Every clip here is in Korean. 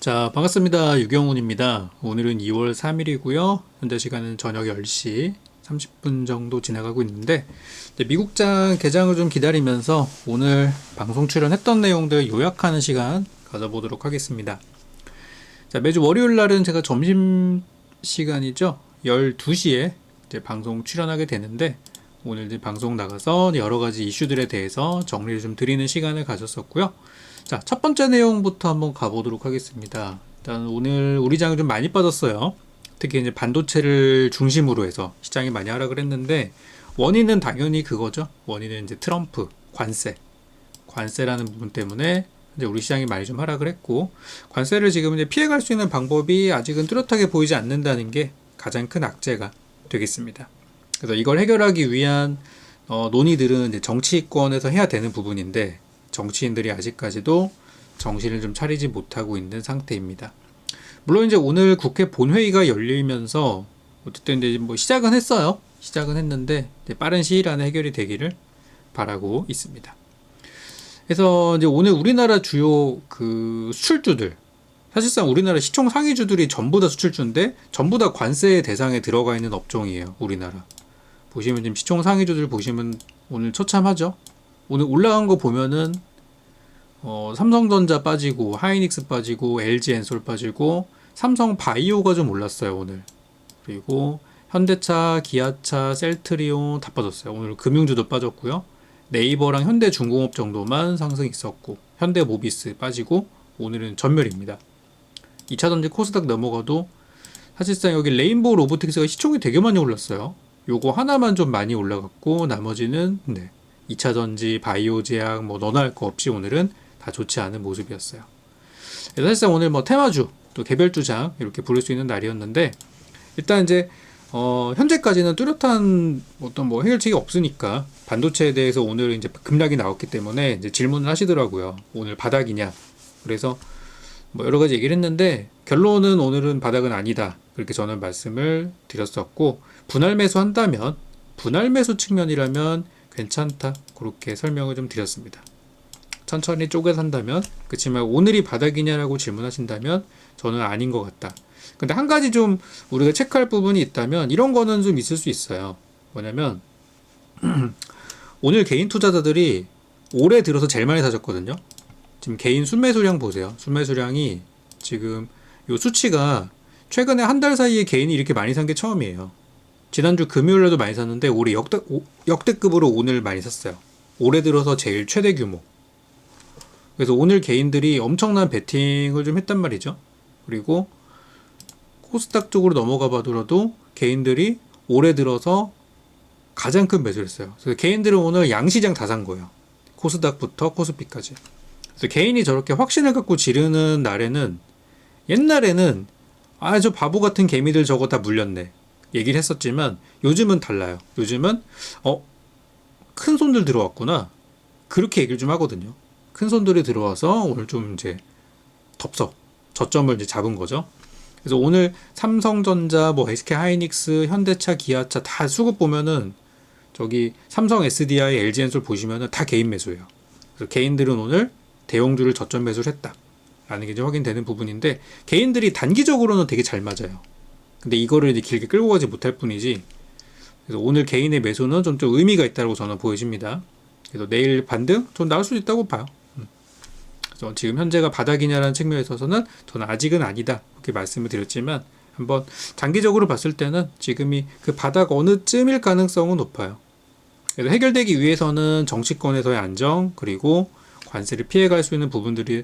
자, 반갑습니다. 유경훈입니다. 오늘은 2월 3일이고요. 현재 시간은 저녁 10시 30분 정도 지나가고 있는데, 이제 미국장 개장을 좀 기다리면서 오늘 방송 출연했던 내용들 요약하는 시간 가져보도록 하겠습니다. 자, 매주 월요일 날은 제가 점심 시간이죠. 12시에 이제 방송 출연하게 되는데, 오늘 이제 방송 나가서 여러 가지 이슈들에 대해서 정리를 좀 드리는 시간을 가졌었고요. 자, 첫 번째 내용부터 한번 가보도록 하겠습니다. 일단 오늘 우리 장이 좀 많이 빠졌어요. 특히 이제 반도체를 중심으로 해서 시장이 많이 하락을 했는데, 원인은 당연히 그거죠. 원인은 이제 트럼프 관세라는 부분 때문에 이제 우리 시장이 많이 좀 하락을 했고, 관세를 지금 이제 피해갈 수 있는 방법이 아직은 뚜렷하게 보이지 않는다는 게 가장 큰 악재가 되겠습니다. 그래서 이걸 해결하기 위한 논의들은 이제 정치권에서 해야 되는 부분인데, 정치인들이 아직까지도 정신을 좀 차리지 못하고 있는 상태입니다. 물론 이제 오늘 국회 본회의가 열리면서 어쨌든 이제 뭐 시작은 했어요. 시작은 했는데 이제 빠른 시일 안에 해결이 되기를 바라고 있습니다. 그래서 이제 오늘 우리나라 주요 그 수출주들, 사실상 우리나라 시총 상위주들이 전부 다 수출주인데 전부 다 관세 대상에 들어가 있는 업종이에요. 우리나라 보시면 지금 시총 상위주들 보시면 오늘 처참하죠. 오늘 올라간 거 보면은 삼성전자 빠지고 하이닉스 빠지고 LG엔솔 빠지고 삼성바이오가 좀 올랐어요 오늘. 그리고 현대차, 기아차, 셀트리온 다 빠졌어요. 오늘 금융주도 빠졌고요. 네이버랑 현대중공업 정도만 상승 있었고, 현대모비스 빠지고 오늘은 전멸입니다. 2차전지 코스닥 넘어가도 사실상 여기 레인보우 로보틱스가 시총이 되게 많이 올랐어요. 요거 하나만 좀 많이 올라갔고 나머지는 2차전지, 바이오제약 뭐 너나 할 거 없이 오늘은 다 좋지 않은 모습이었어요. 사실상 오늘 뭐 테마주 또 개별주장 이렇게 부를 수 있는 날이었는데, 일단 이제 현재까지는 뚜렷한 어떤 뭐 해결책이 없으니까 반도체에 대해서 오늘 이제 급락이 나왔기 때문에 이제 질문을 하시더라고요. 오늘 바닥이냐? 그래서 뭐 여러 가지 얘기를 했는데 결론은 오늘은 바닥은 아니다. 그렇게 저는 말씀을 드렸었고, 분할 매수 한다면 분할 매수 측면이라면 괜찮다. 그렇게 설명을 좀 드렸습니다. 천천히 쪼개 산다면, 그렇지만 오늘이 바닥이냐라고 질문하신다면 저는 아닌 것 같다. 근데 한 가지 좀 우리가 체크할 부분이 있다면 이런 거는 좀 있을 수 있어요. 뭐냐면 오늘 개인 투자자들이 올해 들어서 제일 많이 사셨거든요. 지금 개인 순매수량 보세요. 순매수량이 지금 요 수치가 최근에 한 달 사이에 개인이 이렇게 많이 산 게 처음이에요. 지난주 금요일에도 많이 샀는데 올해 역대급으로 오늘 많이 샀어요. 올해 들어서 제일 최대 규모. 그래서 오늘 개인들이 엄청난 베팅을 좀 했단 말이죠. 그리고 코스닥 쪽으로 넘어가 봐더라도 개인들이 올해 들어서 가장 큰 매수를 했어요. 그래서 개인들은 오늘 양시장 다 산 거예요. 코스닥부터 코스피까지. 그래서 개인이 저렇게 확신을 갖고 지르는 날에는, 옛날에는 저 바보 같은 개미들 저거 다 물렸네 얘기를 했었지만 요즘은 달라요. 요즘은 큰 손들 들어왔구나 그렇게 얘기를 좀 하거든요. 큰 손들이 들어와서 오늘 좀 이제 덥석 저점을 이제 잡은 거죠. 그래서 오늘 삼성전자, 뭐 SK 하이닉스, 현대차, 기아차 다 수급 보면은 저기 삼성 SDI, LG엔솔 보시면은 다 개인 매수예요. 그래서 개인들은 오늘 대형주를 저점 매수를 했다 라는 게 이제 확인되는 부분인데, 개인들이 단기적으로는 되게 잘 맞아요. 근데 이거를 이제 길게 끌고 가지 못할 뿐이지. 그래서 오늘 개인의 매수는 좀 의미가 있다고 저는 보여집니다. 그래서 내일 반등 좀 나올 수도 있다고 봐요. 그래서 지금 현재가 바닥이냐라는 측면에 있어서는 저는 아직은 아니다 이렇게 말씀을 드렸지만, 한번 장기적으로 봤을 때는 지금이 그 바닥 어느쯤일 가능성은 높아요. 그래서 해결되기 위해서는 정치권에서의 안정, 그리고 관세를 피해갈 수 있는 부분들에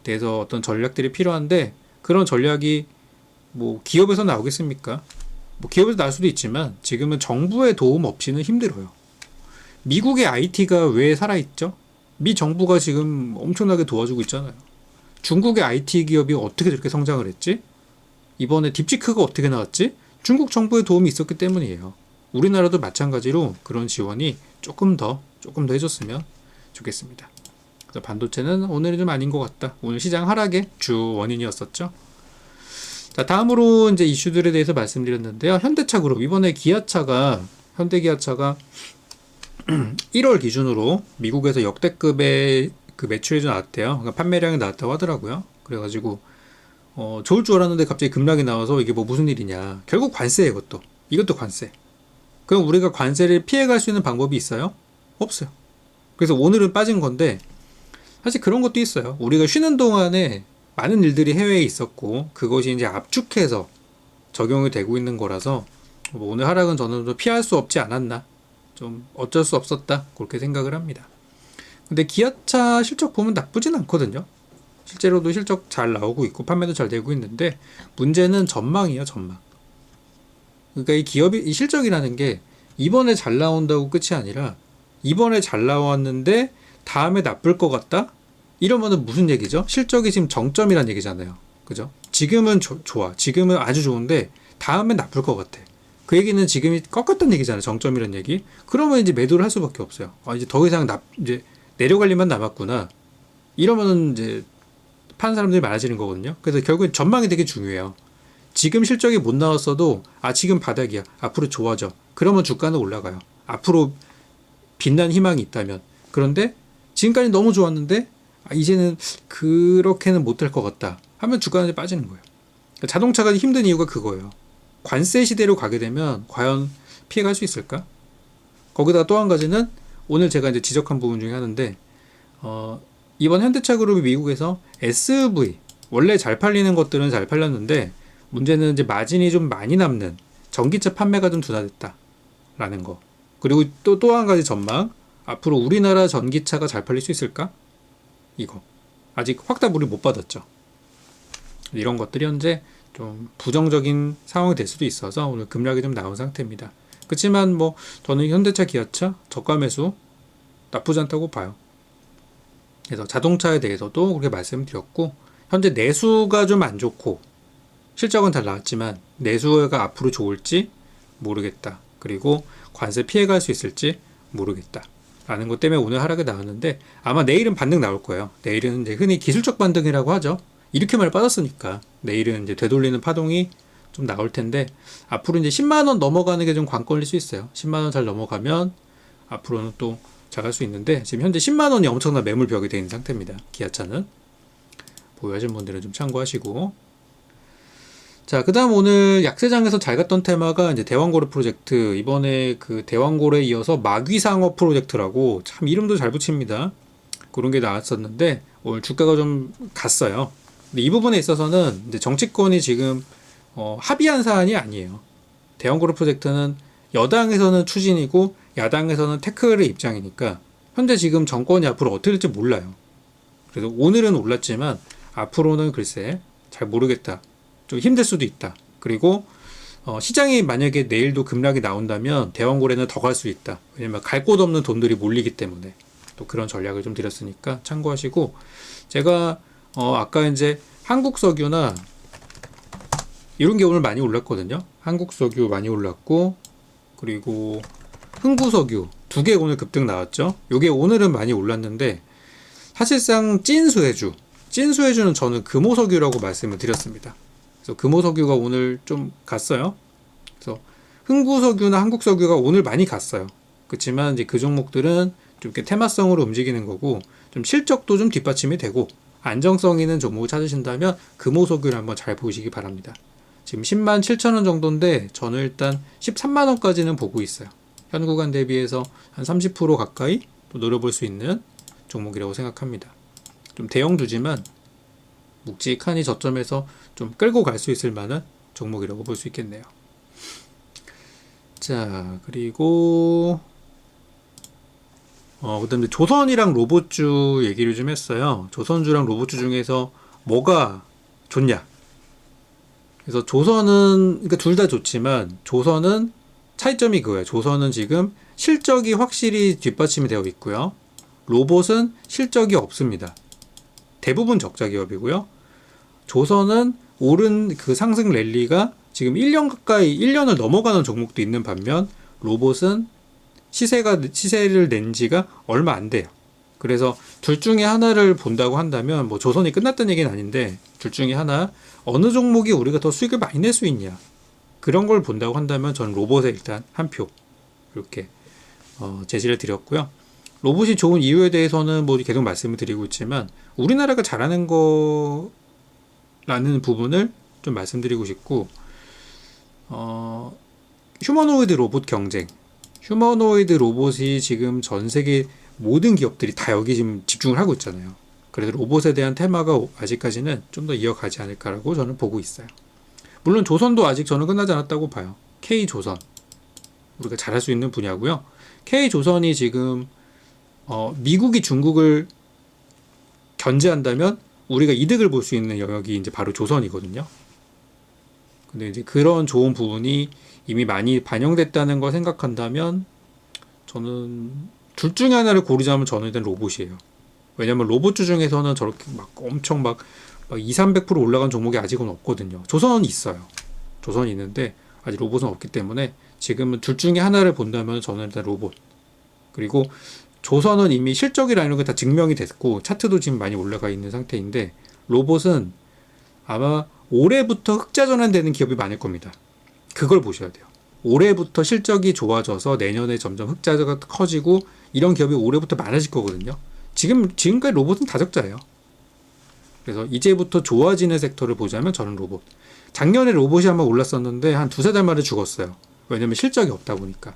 대해서 어떤 전략들이 필요한데, 그런 전략이 뭐 기업에서 나오겠습니까? 뭐 기업에서 나올 수도 있지만 지금은 정부의 도움 없이는 힘들어요. 미국의 IT가 왜 살아있죠? 미 정부가 지금 엄청나게 도와주고 있잖아요. 중국의 IT 기업이 어떻게 저렇게 성장을 했지? 이번에 딥시크가 어떻게 나왔지? 중국 정부의 도움이 있었기 때문이에요. 우리나라도 마찬가지로 그런 지원이 조금 더 해줬으면 좋겠습니다. 그래서 반도체는 오늘은 좀 아닌 것 같다. 오늘 시장 하락의 주 원인이었었죠. 자, 다음으로 이제 이슈들에 대해서 말씀드렸는데요. 현대차 그룹, 이번에 현대기아차가 1월 기준으로 미국에서 역대급의 그 매출이 좀 나왔대요. 그러니까 판매량이 나왔다고 하더라고요. 그래가지고 좋을 줄 알았는데 갑자기 급락이 나와서 이게 뭐 무슨 일이냐. 결국 관세예요, 이것도. 이것도 관세. 그럼 우리가 관세를 피해갈 수 있는 방법이 있어요? 없어요. 그래서 오늘은 빠진 건데, 사실 그런 것도 있어요. 우리가 쉬는 동안에 많은 일들이 해외에 있었고, 그것이 이제 압축해서 적용이 되고 있는 거라서, 뭐 오늘 하락은 저는 좀 피할 수 없지 않았나. 좀 어쩔 수 없었다. 그렇게 생각을 합니다. 근데 기아차 실적 보면 나쁘진 않거든요. 실제로도 실적 잘 나오고 있고 판매도 잘 되고 있는데 문제는 전망이에요, 전망. 그러니까 이 기업이 이 실적이라는 게 이번에 잘 나온다고 끝이 아니라 이번에 잘 나왔는데 다음에 나쁠 것 같다? 이러면은 무슨 얘기죠? 실적이 지금 정점이란 얘기잖아요. 그죠? 지금은 좋아. 지금은 아주 좋은데 다음에 나쁠 것 같아. 그 얘기는 지금이 꺾었다는 얘기잖아요. 정점이란 얘기. 그러면 이제 매도를 할 수밖에 없어요. 이제 더 이상 이제 내려갈 일만 남았구나. 이러면은 이제 파는 사람들이 많아지는 거거든요. 그래서 결국엔 전망이 되게 중요해요. 지금 실적이 못 나왔어도 지금 바닥이야. 앞으로 좋아져. 그러면 주가는 올라가요. 앞으로 빛난 희망이 있다면. 그런데 지금까지 너무 좋았는데 이제는 그렇게는 못할 것 같다 하면 주가는 이제 빠지는 거예요. 그러니까 자동차가 힘든 이유가 그거예요. 관세 시대로 가게 되면 과연 피해갈 수 있을까? 거기다가 또 한 가지는 오늘 제가 이제 지적한 부분 중에 하나인데 이번 현대차 그룹이 미국에서 SUV 원래 잘 팔리는 것들은 잘 팔렸는데 문제는 이제 마진이 좀 많이 남는 전기차 판매가 좀 둔화됐다라는 거. 그리고 또 한 가지 전망. 앞으로 우리나라 전기차가 잘 팔릴 수 있을까? 이거. 아직 확답 우리 못 받았죠. 이런 것들이 현재 좀 부정적인 상황이 될 수도 있어서 오늘 급락이 좀 나온 상태입니다. 그렇지만 뭐 저는 현대차, 기아차 저가 매수 나쁘지 않다고 봐요. 그래서 자동차에 대해서도 그렇게 말씀드렸고 현재 내수가 좀 안 좋고 실적은 잘 나왔지만 내수가 앞으로 좋을지 모르겠다. 그리고 관세 피해갈 수 있을지 모르겠다. 라는 것 때문에 오늘 하락이 나왔는데 아마 내일은 반등 나올 거예요. 내일은 이제 흔히 기술적 반등이라고 하죠. 이렇게 많이 빠졌으니까 내일은 이제 되돌리는 파동이 좀 나올 텐데 앞으로 이제 10만 원 넘어가는 게 좀 관건일 수 있어요. 10만 원 잘 넘어가면 앞으로는 또 잘할 수 있는데 지금 현재 10만 원이 엄청난 매물벽이 되어 있는 상태입니다. 기아차는 보유하신 분들은 좀 참고하시고 자, 그 다음 오늘 약세장에서 잘 갔던 테마가 이제 대왕고래 프로젝트. 이번에 그 대왕고래에 이어서 마귀상어 프로젝트라고 참 이름도 잘 붙입니다. 그런 게 나왔었는데 오늘 주가가 좀 갔어요. 근데 이 부분에 있어서는 이제 정치권이 지금 합의한 사안이 아니에요. 대왕고래 프로젝트는 여당에서는 추진이고 야당에서는 태클의 입장이니까 현재 지금 정권이 앞으로 어떻게 될지 몰라요. 그래서 오늘은 올랐지만 앞으로는 글쎄 잘 모르겠다. 좀 힘들 수도 있다. 그리고 시장이 만약에 내일도 급락이 나온다면 대왕고래는 더 갈 수 있다. 왜냐면 갈 곳 없는 돈들이 몰리기 때문에 또 그런 전략을 좀 드렸으니까 참고하시고 제가 아까 이제 한국석유나 이런 게 오늘 많이 올랐거든요. 한국석유 많이 올랐고 그리고 흥구석유 두 개 오늘 급등 나왔죠. 요게 오늘은 많이 올랐는데 사실상 찐수혜주는 저는 금호석유라고 말씀을 드렸습니다. 그래서 금호석유가 오늘 좀 갔어요. 그래서 흥구석유나 한국석유가 오늘 많이 갔어요. 그렇지만 이제 그 종목들은 좀 이렇게 테마성으로 움직이는 거고 좀 실적도 좀 뒷받침이 되고 안정성 있는 종목을 찾으신다면 금호석유를 한번 잘 보시기 바랍니다. 지금 10만 7천 원 정도인데 저는 일단 13만 원까지는 보고 있어요. 현 구간 대비해서 한 30% 가까이 또 노려볼 수 있는 종목이라고 생각합니다. 좀 대형주지만 묵직하니 저점에서 좀 끌고 갈 수 있을 만한 종목이라고 볼 수 있겠네요. 자, 그리고 그다음에 조선이랑 로봇주 얘기를 좀 했어요. 조선주랑 로봇주 중에서 뭐가 좋냐? 그래서 조선은 그러니까 둘 다 좋지만 조선은 차이점이 그거예요. 조선은 지금 실적이 확실히 뒷받침이 되어 있고요. 로봇은 실적이 없습니다. 대부분 적자 기업이고요. 조선은 오른 그 상승 랠리가 지금 1년 가까이 1년을 넘어가는 종목도 있는 반면 로봇은 시세를 낸 지가 얼마 안 돼요. 그래서 둘 중에 하나를 본다고 한다면 뭐 조선이 끝났다는 얘기는 아닌데 둘 중에 하나 어느 종목이 우리가 더 수익을 많이 낼 수 있냐 그런 걸 본다고 한다면 저는 로봇에 일단 한 표 이렇게 제시를 드렸고요. 로봇이 좋은 이유에 대해서는 뭐 계속 말씀을 드리고 있지만 우리나라가 잘하는 거 라는 부분을 좀 말씀드리고 싶고, 휴머노이드 로봇 경쟁. 휴머노이드 로봇이 지금 전 세계 모든 기업들이 다 여기 지금 집중을 하고 있잖아요. 그래서 로봇에 대한 테마가 아직까지는 좀 더 이어가지 않을까라고 저는 보고 있어요. 물론 조선도 아직 저는 끝나지 않았다고 봐요. K조선. 우리가 잘할 수 있는 분야고요. K조선이 지금 미국이 중국을 견제한다면 우리가 이득을 볼 수 있는 영역이 이제 바로 조선이거든요. 근데 이제 그런 좋은 부분이 이미 많이 반영됐다는 걸 생각한다면 저는 둘 중에 하나를 고르자면 저는 일단 로봇이에요. 왜냐면 로봇주 중에서는 저렇게 막 엄청 막 2, 300% 올라간 종목이 아직은 없거든요. 조선은 있어요. 조선이 있는데 아직 로봇은 없기 때문에 지금은 둘 중에 하나를 본다면 저는 일단 로봇. 그리고 조선은 이미 실적이라는 게 다 증명이 됐고 차트도 지금 많이 올라가 있는 상태인데 로봇은 아마 올해부터 흑자 전환되는 기업이 많을 겁니다. 그걸 보셔야 돼요. 올해부터 실적이 좋아져서 내년에 점점 흑자가 커지고 이런 기업이 올해부터 많아질 거거든요. 지금까지 로봇은 다적자예요. 그래서 이제부터 좋아지는 섹터를 보자면 저는 로봇. 작년에 로봇이 한번 올랐었는데 한 두세 달 만에 죽었어요. 왜냐면 실적이 없다 보니까.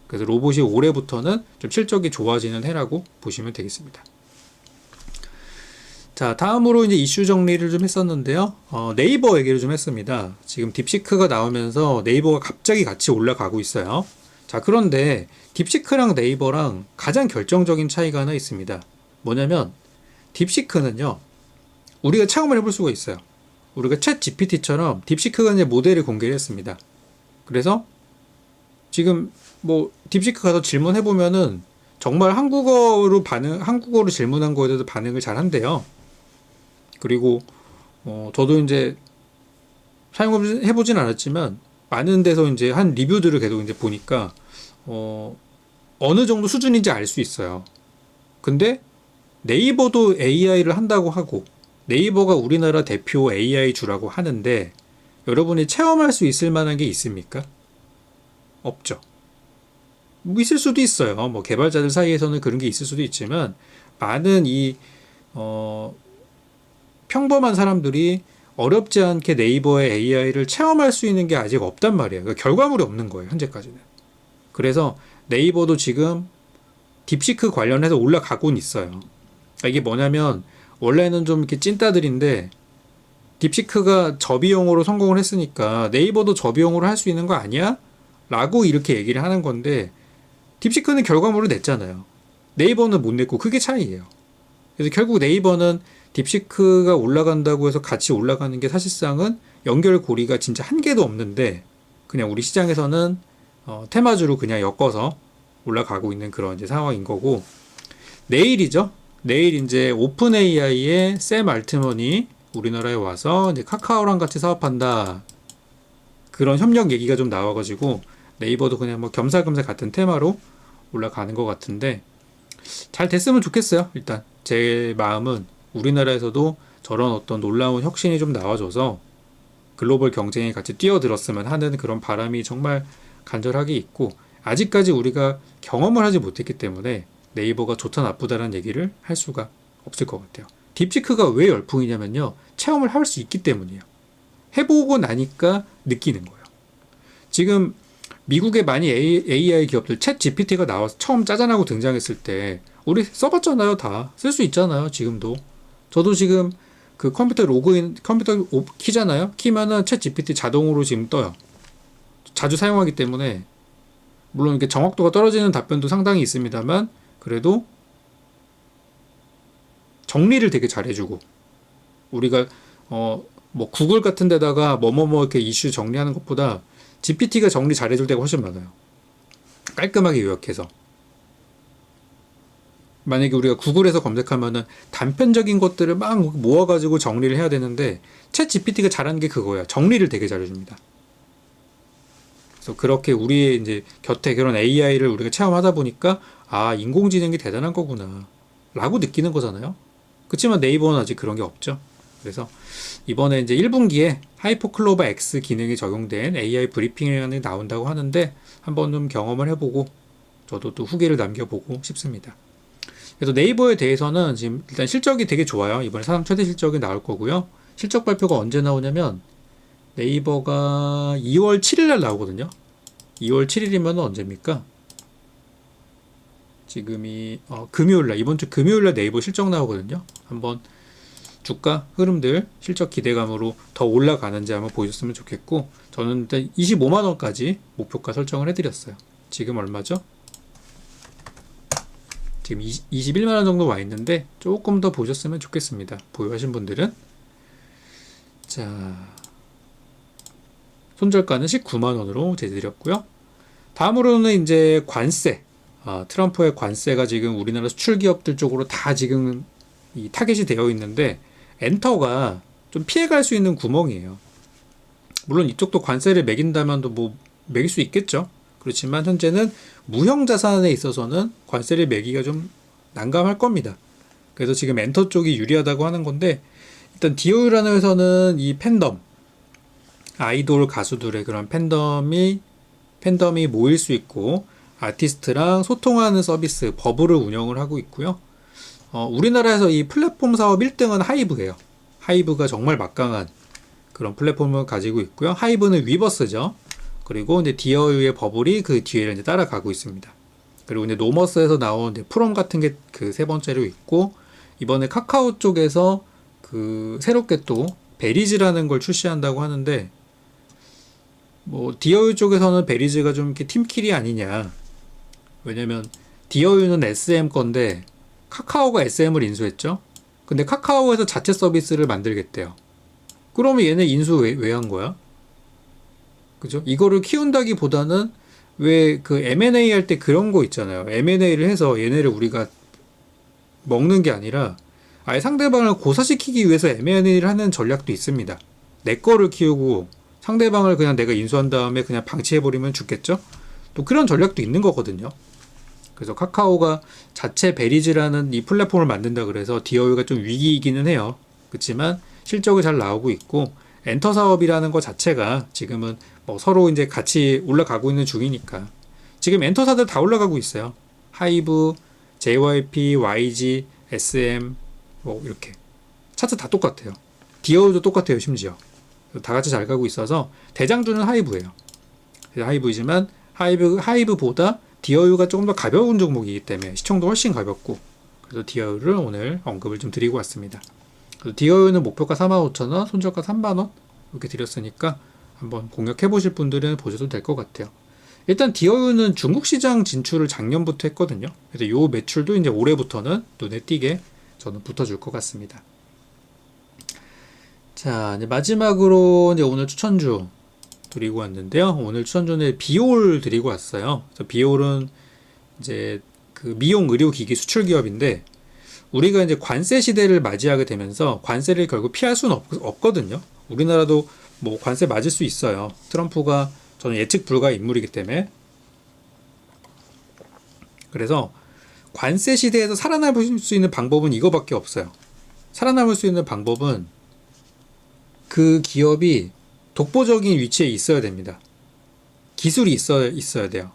그래서 로봇이 올해부터는 좀 실적이 좋아지는 해라고 보시면 되겠습니다. 자, 다음으로 이제 이슈 정리를 좀 했었는데요. 네이버 얘기를 좀 했습니다. 지금 딥시크가 나오면서 네이버가 갑자기 같이 올라가고 있어요. 자, 그런데 딥시크랑 네이버랑 가장 결정적인 차이가 하나 있습니다. 뭐냐면 딥시크는요, 우리가 체험을 해볼 수가 있어요. 우리가 챗 GPT처럼 딥시크가 이제 모델을 공개를 했습니다. 그래서 지금 뭐 딥시크 가서 질문해 보면은 정말 한국어로 질문한 거에 대해서 반응을 잘 한대요. 그리고 저도 이제 사용해 보진 않았지만 많은 데서 이제 한 리뷰들을 계속 이제 보니까 어느 정도 수준인지 알 수 있어요. 근데 네이버도 AI를 한다고 하고 네이버가 우리나라 대표 AI 주라고 하는데 여러분이 체험할 수 있을 만한 게 있습니까? 없죠. 뭐 있을 수도 있어요. 뭐 개발자들 사이에서는 그런 게 있을 수도 있지만 많은 평범한 사람들이 어렵지 않게 네이버의 AI를 체험할 수 있는 게 아직 없단 말이에요. 그러니까 결과물이 없는 거예요, 현재까지는. 그래서 네이버도 지금 딥시크 관련해서 올라가고는 있어요. 그러니까 이게 뭐냐면 원래는 좀 이렇게 찐따들인데 딥시크가 저비용으로 성공을 했으니까 네이버도 저비용으로 할 수 있는 거 아니야? 라고 이렇게 얘기를 하는 건데 딥시크는 결과물을 냈잖아요. 네이버는 못 냈고 그게 차이예요. 그래서 결국 네이버는 딥시크가 올라간다고 해서 같이 올라가는 게 사실상은 연결고리가 진짜 한 개도 없는데 그냥 우리 시장에서는 테마주로 그냥 엮어서 올라가고 있는 그런 이제 상황인 거고 내일이죠. 내일 이제 오픈 AI의 샘 알트먼이 우리나라에 와서 이제 카카오랑 같이 사업한다. 그런 협력 얘기가 좀 나와가지고 네이버도 그냥 뭐 겸사겸사 같은 테마로 올라가는 것 같은데 잘 됐으면 좋겠어요. 일단 제 마음은 우리나라에서도 저런 어떤 놀라운 혁신이 좀 나와줘서 글로벌 경쟁에 같이 뛰어들었으면 하는 그런 바람이 정말 간절하게 있고 아직까지 우리가 경험을 하지 못했기 때문에 네이버가 좋다 나쁘다라는 얘기를 할 수가 없을 것 같아요. 딥시크가 왜 열풍이냐면요. 체험을 할 수 있기 때문이에요. 해보고 나니까 느끼는 거예요. 지금 미국의 많이 AI 기업들 챗 GPT가 나와서 처음 짜잔하고 등장했을 때 우리 써봤잖아요. 다 쓸 수 있잖아요. 지금도 저도 지금 그 컴퓨터 키잖아요. 키면은 챗 GPT 자동으로 지금 떠요. 자주 사용하기 때문에 물론 이렇게 정확도가 떨어지는 답변도 상당히 있습니다만 그래도 정리를 되게 잘해주고 우리가 뭐 구글 같은 데다가 뭐뭐뭐 이렇게 이슈 정리하는 것보다 GPT가 정리 잘해줄 때가 훨씬 많아요. 깔끔하게 요약해서. 만약에 우리가 구글에서 검색하면은 단편적인 것들을 막 모아가지고 정리를 해야 되는데 챗 GPT가 잘하는 게 그거야. 정리를 되게 잘해줍니다. 그래서 그렇게 우리의 이제 곁에 그런 AI를 우리가 체험하다 보니까 아 인공지능이 대단한 거구나 라고 느끼는 거잖아요. 그렇지만 네이버는 아직 그런 게 없죠. 그래서 이번에 이제 1분기에 하이퍼클로바 X 기능이 적용된 AI 브리핑이 나온다고 하는데 한번 좀 경험을 해보고 저도 또 후기를 남겨보고 싶습니다. 그래서 네이버에 대해서는 지금 일단 실적이 되게 좋아요. 이번에 사상 최대 실적이 나올 거고요. 실적 발표가 언제 나오냐면 네이버가 2월 7일 날 나오거든요. 2월 7일이면 언제입니까? 지금이 금요일 날, 이번 주 금요일 날 네이버 실적 나오거든요. 한번 주가 흐름들 실적 기대감으로 더 올라가는지 한번 보셨으면 좋겠고, 저는 일단 25만 원까지 목표가 설정을 해드렸어요. 지금 얼마죠? 지금 21만 원 정도 와 있는데 조금 더 보셨으면 좋겠습니다. 보유하신 분들은. 자, 손절가는 19만 원으로 제시드렸고요. 다음으로는 이제 관세. 트럼프의 관세가 지금 우리나라 수출 기업들 쪽으로 다 지금 이 타겟이 되어 있는데, 엔터가 좀 피해갈 수 있는 구멍이에요. 물론 이쪽도 관세를 매긴다면도 뭐 매길 수 있겠죠. 그렇지만 현재는 무형 자산에 있어서는 관세를 매기가 좀 난감할 겁니다. 그래서 지금 엔터 쪽이 유리하다고 하는 건데, 일단 디오유라는 회사는 이 팬덤, 아이돌 가수들의 그런 팬덤이 모일 수 있고, 아티스트랑 소통하는 서비스 버블을 운영을 하고 있고요. 우리나라에서 이 플랫폼 사업 1등은 하이브예요. 하이브가 정말 막강한 그런 플랫폼을 가지고 있고요. 하이브는 위버스죠. 그리고 이제 디어유의 버블이 그 뒤에 이제 따라가고 있습니다. 그리고 이제 노머스에서 나온 이제 프롬 같은 게 그 세 번째로 있고, 이번에 카카오 쪽에서 그 새롭게 또 베리즈라는 걸 출시한다고 하는데, 뭐 디어유 쪽에서는 베리즈가 좀 이렇게 팀킬이 아니냐. 왜냐면 디어유는 SM 건데 카카오가 SM을 인수했죠. 근데 카카오에서 자체 서비스를 만들겠대요. 그러면 얘네 인수 왜 한 거야? 그죠? 이거를 키운다기보다는 왜 그 M&A 할 때 그런 거 있잖아요. M&A를 해서 얘네를 우리가 먹는 게 아니라 아예 상대방을 고사시키기 위해서 M&A를 하는 전략도 있습니다. 내 거를 키우고 상대방을 그냥 내가 인수한 다음에 그냥 방치해버리면 죽겠죠? 또 그런 전략도 있는 거거든요. 그래서 카카오가 자체 베리즈라는 이 플랫폼을 만든다 그래서 디어유가 좀 위기이기는 해요. 그렇지만 실적이 잘 나오고 있고, 엔터 사업이라는 것 자체가 지금은 뭐 서로 이제 같이 올라가고 있는 중이니까, 지금 엔터사들 다 올라가고 있어요. 하이브, JYP, YG, SM 뭐 이렇게 차트 다 똑같아요. 디어유도 똑같아요. 심지어 다 같이 잘 가고 있어서 대장주는 하이브예요. 하이브이지만 하이브보다 디어유가 조금 더 가벼운 종목이기 때문에 시총도 훨씬 가볍고, 그래서 디어유를 오늘 언급을 좀 드리고 왔습니다. 그래서 디어유는 목표가 45,000원, 손절가 3만원 이렇게 드렸으니까 한번 공략해 보실 분들은 보셔도 될 것 같아요. 일단 디어유는 중국 시장 진출을 작년부터 했거든요. 그래서 요 매출도 이제 올해부터는 눈에 띄게 저는 붙어줄 것 같습니다. 자, 이제 마지막으로 이제 오늘 추천주 드리고 왔는데요. 오늘 추천주는 비올 드리고 왔어요. 그래서 비올은 이제 그 미용 의료기기 수출 기업인데, 우리가 이제 관세 시대를 맞이하게 되면서 관세를 결국 피할 수는 없거든요. 우리나라도 뭐 관세 맞을 수 있어요. 트럼프가 저는 예측 불가 인물이기 때문에. 그래서 관세 시대에서 살아남을 수 있는 방법은 이거밖에 없어요. 살아남을 수 있는 방법은 그 기업이 독보적인 위치에 있어야 됩니다. 기술이 있어야 돼요.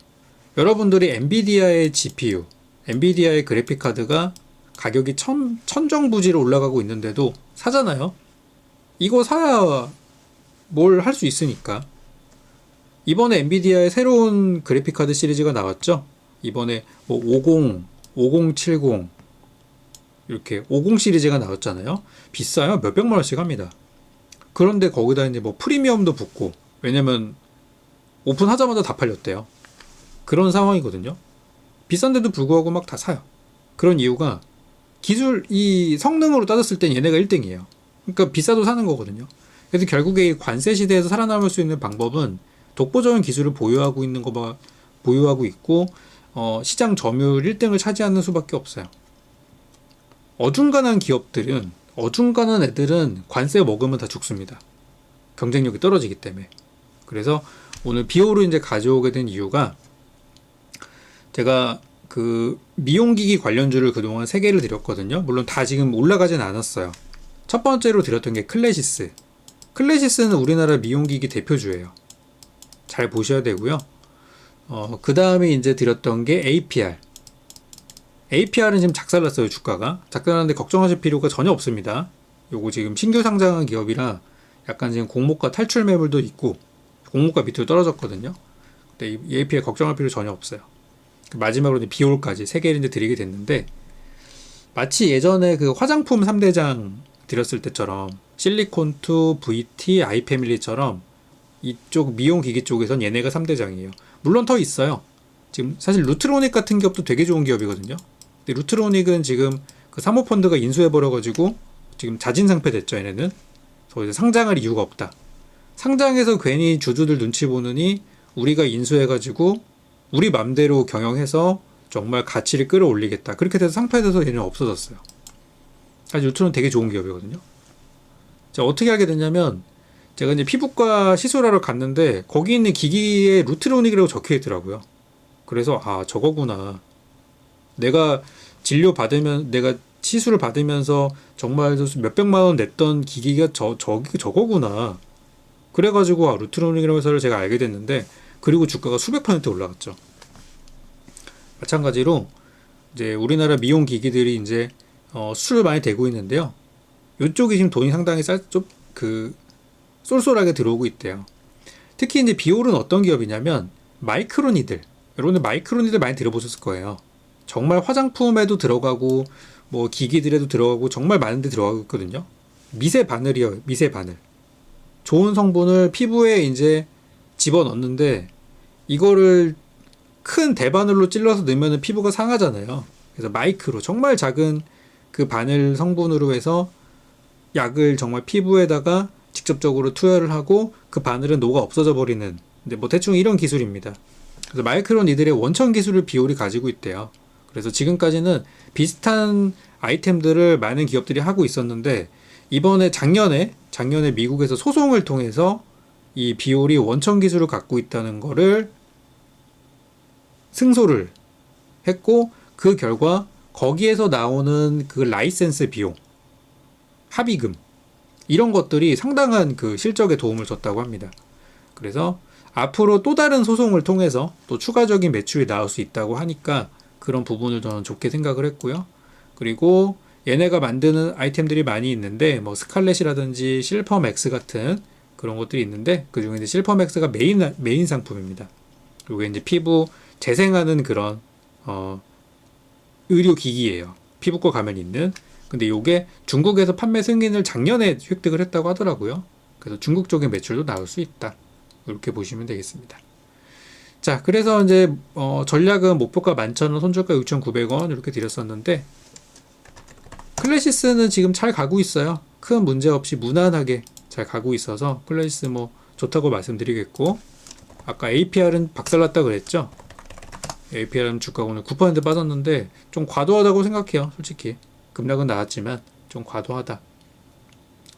여러분들이 엔비디아의 GPU, 엔비디아의 그래픽 카드가 가격이 천정부지로 올라가고 있는데도 사잖아요. 이거 사야 뭘 할 수 있으니까. 이번에 엔비디아의 새로운 그래픽 카드 시리즈가 나왔죠. 이번에 뭐 50, 5070 이렇게 50 시리즈가 나왔잖아요. 비싸요. 몇백만 원씩 합니다. 그런데 거기다 이제 뭐 프리미엄도 붙고, 왜냐면 오픈하자마자 다 팔렸대요. 그런 상황이거든요. 비싼데도 불구하고 막 다 사요. 그런 이유가 기술, 이 성능으로 따졌을 땐 얘네가 1등이에요. 그러니까 비싸도 사는 거거든요. 그래서 결국에 이 관세 시대에서 살아남을 수 있는 방법은 독보적인 기술을 보유하고 있고, 시장 점유율 1등을 차지하는 수밖에 없어요. 어중간한 애들은 관세 먹으면 다 죽습니다. 경쟁력이 떨어지기 때문에. 그래서 오늘 비오를 이제 가져오게 된 이유가, 제가 그 미용기기 관련주를 그동안 3개를 드렸거든요. 물론 다 지금 올라가진 않았어요. 첫 번째로 드렸던 게 클래시스. 클래시스는 우리나라 미용기기 대표주예요. 잘 보셔야 되고요. 그 다음에 이제 드렸던 게 APR. APR은 지금 작살났어요. 주가가 작살났는데 걱정하실 필요가 전혀 없습니다. 요거 지금 신규 상장한 기업이라 약간 지금 공모가 탈출 매물도 있고 공모가 밑으로 떨어졌거든요. 근데 이 APL 걱정할 필요 전혀 없어요. 마지막으로 비올까지 3개를 드리게 됐는데, 마치 예전에 그 화장품 3대장 드렸을 때처럼 실리콘투, VT, 아이패밀리처럼 이쪽 미용기기 쪽에선 얘네가 3대장이에요. 물론 더 있어요. 지금 사실 루트로닉 같은 기업도 되게 좋은 기업이거든요. 근데 루트로닉은 지금 그 사모펀드가 인수해버려가지고 지금 자진상폐 됐죠, 얘네는. 그래서 상장할 이유가 없다. 상장해서 괜히 주주들 눈치 보느니 우리가 인수해가지고 우리 맘대로 경영해서 정말 가치를 끌어올리겠다. 그렇게 돼서 상폐돼서 얘는 없어졌어요. 사실 루트로는 되게 좋은 기업이거든요. 제가 어떻게 알게 됐냐면, 제가 이제 피부과 시술하러 갔는데 거기 있는 기기에 루트로닉이라고 적혀 있더라고요. 그래서 아, 저거구나. 내가 진료 받으면, 내가 시술을 받으면서 정말 몇백만 원 냈던 기기가 저거구나. 그래가지고 루트로닉이라는 회사를 제가 알게 됐는데, 그리고 주가가 수백 퍼센트 올라갔죠. 마찬가지로 이제 우리나라 미용 기기들이 이제 수출 많이 되고 있는데요. 이쪽이 지금 돈이 상당히 쏠쏠하게 들어오고 있대요. 특히 이제 비올은 어떤 기업이냐면 마이크로니들. 여러분들 마이크로니들 많이 들어보셨을 거예요. 정말 화장품에도 들어가고 뭐 기기들에도 들어가고 정말 많은 데 들어가고 있거든요. 미세 바늘이요, 미세 바늘. 좋은 성분을 피부에 이제 집어넣는데 이거를 큰 대바늘로 찔러서 넣으면 피부가 상하잖아요. 그래서 마이크로 정말 작은 그 바늘 성분으로 해서 약을 정말 피부에다가 직접적으로 투여를 하고 그 바늘은 녹아 없어져 버리는, 근데 뭐 대충 이런 기술입니다. 그래서 마이크론 이들의 원천 기술을 비올이 가지고 있대요. 그래서 지금까지는 비슷한 아이템들을 많은 기업들이 하고 있었는데, 이번에 작년에 미국에서 소송을 통해서 이 비올이 원천 기술을 갖고 있다는 거를 승소를 했고, 그 결과 거기에서 나오는 그 라이센스 비용, 합의금, 이런 것들이 상당한 그 실적에 도움을 줬다고 합니다. 그래서 앞으로 또 다른 소송을 통해서 또 추가적인 매출이 나올 수 있다고 하니까 그런 부분을 저는 좋게 생각을 했고요. 그리고 얘네가 만드는 아이템들이 많이 있는데 뭐 스칼렛이라든지 실퍼맥스 같은 그런 것들이 있는데, 그 중에 이제 실퍼맥스가 메인 상품입니다. 그리고 이제 피부 재생하는 그런 의료 기기예요. 피부과 가면 있는. 근데 이게 중국에서 판매 승인을 작년에 획득을 했다고 하더라고요. 그래서 중국 쪽의 매출도 나올 수 있다. 이렇게 보시면 되겠습니다. 자, 그래서 이제 전략은 목표가 11,000원, 손절가 6,900원 이렇게 드렸었는데, 클래시스는 지금 잘 가고 있어요. 큰 문제 없이 무난하게 잘 가고 있어서 클래시스 뭐 좋다고 말씀드리겠고, 아까 APR은 박살났다 그랬죠. APR은 주가가 오늘 9% 빠졌는데 좀 과도하다고 생각해요. 솔직히 급락은 나왔지만 좀 과도하다,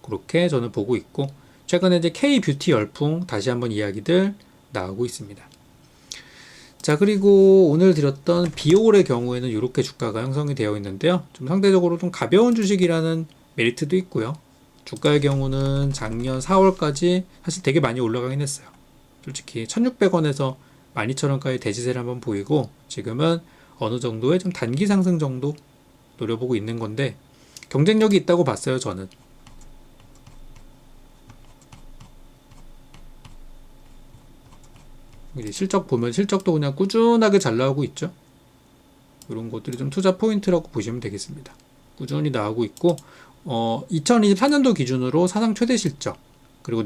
그렇게 저는 보고 있고, 최근에 이제 K뷰티 열풍 다시 한번 이야기들 나오고 있습니다. 자, 그리고 오늘 드렸던 비올의 경우에는 이렇게 주가가 형성이 되어 있는데요. 좀 상대적으로 좀 가벼운 주식이라는 메리트도 있고요. 주가의 경우는 작년 4월까지 사실 되게 많이 올라가긴 했어요. 솔직히 1,600원에서 12,000원까지 대지세를 한번 보이고, 지금은 어느 정도의 좀 단기 상승 정도 노려보고 있는 건데 경쟁력이 있다고 봤어요, 저는. 실적 보면 실적도 그냥 꾸준하게 잘 나오고 있죠. 이런 것들이 좀 투자 포인트라고 보시면 되겠습니다. 꾸준히 나오고 있고, 2024년도 기준으로 사상 최대 실적, 그리고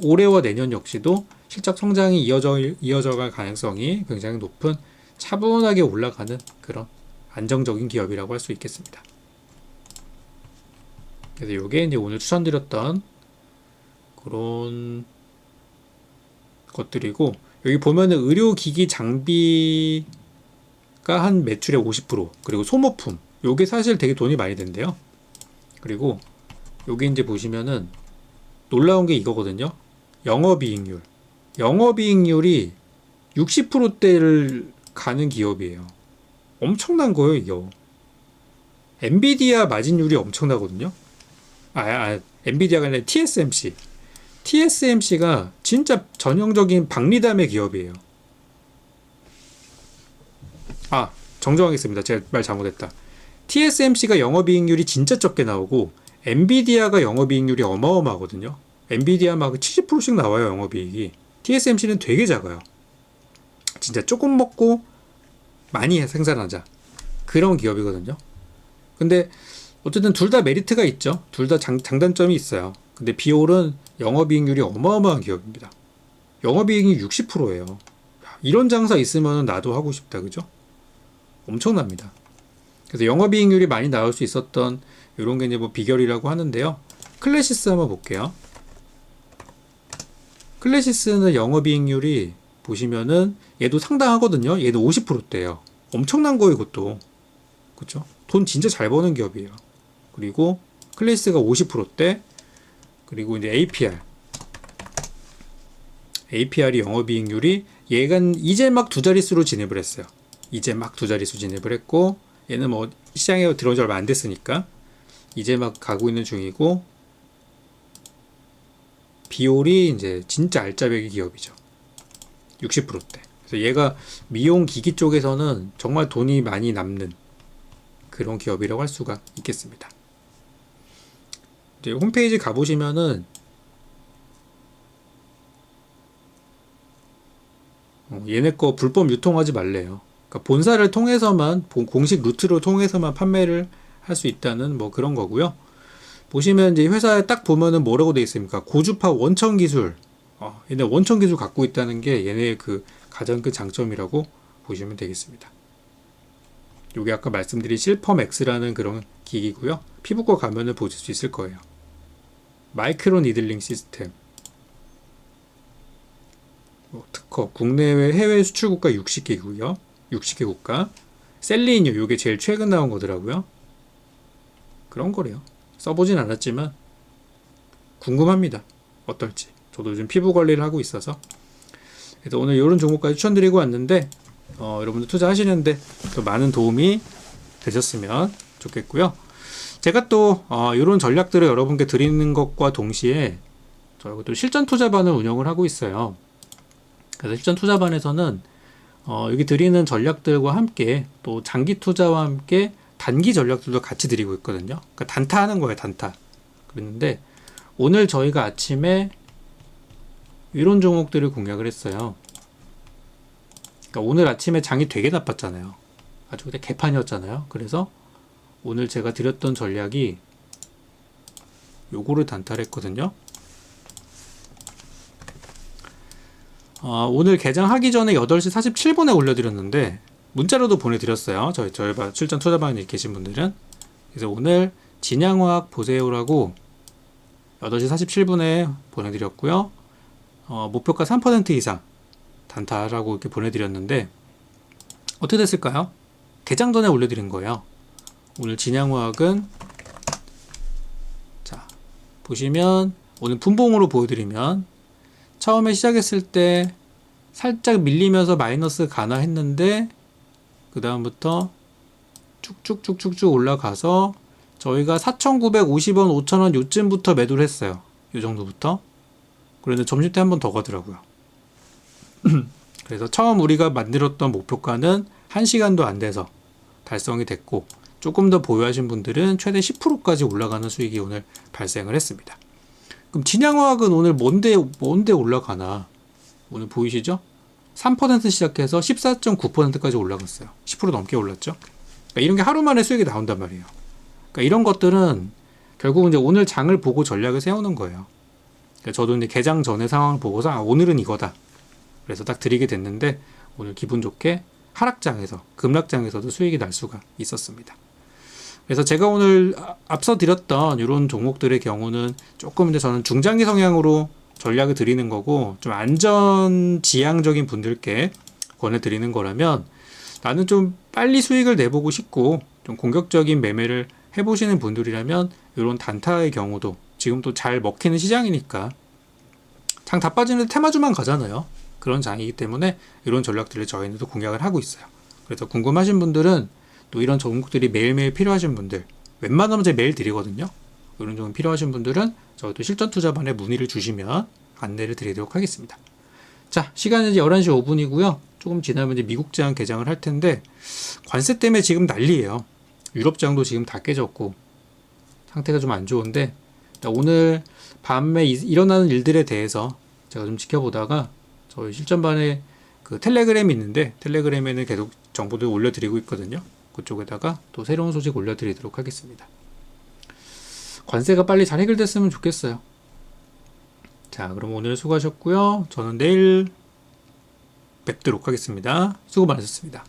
올해와 내년 역시도 실적 성장이 이어져 갈 가능성이 굉장히 높은, 차분하게 올라가는 그런 안정적인 기업이라고 할 수 있겠습니다. 그래서 이게 이제 오늘 추천드렸던 그런 것들이고, 여기 보면은 의료기기 장비가 한 매출의 50%, 그리고 소모품, 요게 사실 되게 돈이 많이 된대요. 그리고 여기 이제 보시면은 놀라운 게 이거거든요. 영업이익률이 60%대를 가는 기업이에요. 엄청난 거예요, 이거. 엔비디아 마진율이 엄청나거든요. 엔비디아가 아니라 TSMC가 진짜 전형적인 박리담의 기업이에요. 정정하겠습니다. 제가 말 잘못했다. TSMC가 영업이익률이 진짜 적게 나오고 엔비디아가 영업이익률이 어마어마하거든요. 엔비디아 막 70%씩 나와요, 영업이익이. TSMC는 되게 작아요. 진짜 조금 먹고 많이 생산하자. 그런 기업이거든요. 근데 어쨌든 둘 다 메리트가 있죠. 둘 다 장단점이 있어요. 근데 비올은 영업이익률이 어마어마한 기업입니다. 영업이익이 60%예요. 이런 장사 있으면 나도 하고 싶다, 그죠? 엄청납니다. 그래서 영업이익률이 많이 나올 수 있었던 이런 게 이제 뭐 비결이라고 하는데요. 클래시스 한번 볼게요. 클래시스는 영업이익률이 보시면은 얘도 상당하거든요. 얘도 50%대예요. 엄청난 거예요, 이것도. 그렇죠? 돈 진짜 잘 버는 기업이에요. 그리고 클래시스가 50%대, 그리고 이제 APR이 영업이익률이 얘가 이제 막 두 자릿수로 진입을 했어요. 이제 막 두 자릿수 진입을 했고, 얘는 뭐 시장에 들어온 지 얼마 안 됐으니까 이제 막 가고 있는 중이고, 비올이 이제 진짜 알짜배기 기업이죠. 60%대. 그래서 얘가 미용 기기 쪽에서는 정말 돈이 많이 남는 그런 기업이라고 할 수가 있겠습니다. 이제 홈페이지 가보시면은 얘네 거 불법 유통하지 말래요. 그러니까 본사를 통해서만, 공식 루트로 통해서만 판매를 할 수 있다는 뭐 그런 거고요. 보시면 이제 회사에 딱 보면은 뭐라고 되어 있습니까? 고주파 원천 기술. 얘네 원천 기술 갖고 있다는 게 얘네의 그 가장 큰 장점이라고 보시면 되겠습니다. 요게 아까 말씀드린 실펌X라는 그런 기기고요. 피부과 가면을 보실 수 있을 거예요. 마이크로 니들링 시스템. 특허, 국내외 해외 수출 국가 60개국이요. 60개 국가. 셀리인유, 요게 제일 최근 나온 거더라고요. 그런 거래요. 써보진 않았지만 궁금합니다. 어떨지. 저도 요즘 피부 관리를 하고 있어서. 그래서 오늘 이런 종목까지 추천드리고 왔는데 여러분들 투자하시는데 또 많은 도움이 되셨으면 좋겠고요. 제가 또 이런 전략들을 여러분께 드리는 것과 동시에 저희가 또 실전 투자반을 운영을 하고 있어요. 그래서 실전 투자반에서는 여기 드리는 전략들과 함께 또 장기 투자와 함께 단기 전략들도 같이 드리고 있거든요. 그러니까 단타 하는 거예요, 단타. 그랬는데 오늘 저희가 아침에 이런 종목들을 공략을 했어요. 그러니까 오늘 아침에 장이 되게 나빴잖아요. 아주 그때 개판이었잖아요. 그래서 오늘 제가 드렸던 전략이 요거를 단타를 했거든요. 오늘 개장하기 전에 8시 47분에 올려드렸는데 문자로도 보내드렸어요. 저희 실전 투자반에 계신 분들은. 그래서 오늘 진양화학 보세요라고 8시 47분에 보내드렸고요. 목표가 3% 이상 단타라고 이렇게 보내드렸는데 어떻게 됐을까요? 개장 전에 올려드린 거예요. 오늘 진양화학은 자 보시면 오늘 분봉으로 보여드리면 처음에 시작했을 때 살짝 밀리면서 마이너스 가나했는데 그 다음부터 쭉쭉쭉쭉쭉 올라가서 저희가 4,950원, 5,000원 요쯤부터 매도를 했어요. 요 정도부터. 그런데 점심때 한 번 더 가더라고요. 그래서 처음 우리가 만들었던 목표가는 1시간도 안 돼서 달성이 됐고 조금 더 보유하신 분들은 최대 10%까지 올라가는 수익이 오늘 발생을 했습니다. 그럼 진양화학은 오늘 뭔데 올라가나? 오늘 보이시죠? 3% 시작해서 14.9%까지 올라갔어요. 10% 넘게 올랐죠? 그러니까 이런 게 하루 만에 수익이 나온단 말이에요. 그러니까 이런 것들은 결국 이제 오늘 장을 보고 전략을 세우는 거예요. 그러니까 저도 이제 개장 전에 상황을 보고서 오늘은 이거다. 그래서 딱 드리게 됐는데 오늘 기분 좋게 하락장에서 급락장에서도 수익이 날 수가 있었습니다. 그래서 제가 오늘 앞서 드렸던 이런 종목들의 경우는 조금 이제 저는 중장기 성향으로 전략을 드리는 거고 좀 안전지향적인 분들께 권해드리는 거라면 나는 좀 빨리 수익을 내보고 싶고 좀 공격적인 매매를 해보시는 분들이라면 이런 단타의 경우도 지금 또 잘 먹히는 시장이니까 장 다 빠지는데 테마주만 가잖아요. 그런 장이기 때문에 이런 전략들을 저희는 또 공략을 하고 있어요. 그래서 궁금하신 분들은 또 이런 종목들이 매일매일 필요하신 분들 웬만하면 제가 매일 드리거든요. 이런 종목 필요하신 분들은 저희 또 실전 투자반에 문의를 주시면 안내를 드리도록 하겠습니다. 자, 시간은 이제 11시 5분이고요. 조금 지나면 이제 미국장 개장을 할 텐데 관세 때문에 지금 난리예요. 유럽장도 지금 다 깨졌고 상태가 좀 안 좋은데 오늘 밤에 일어나는 일들에 대해서 제가 좀 지켜보다가 저희 실전반에 그 텔레그램이 있는데 텔레그램에는 계속 정보들 올려드리고 있거든요. 그쪽에다가 또 새로운 소식 올려드리도록 하겠습니다. 관세가 빨리 잘 해결됐으면 좋겠어요. 자, 그럼 오늘 수고하셨고요. 저는 내일 뵙도록 하겠습니다. 수고 많으셨습니다.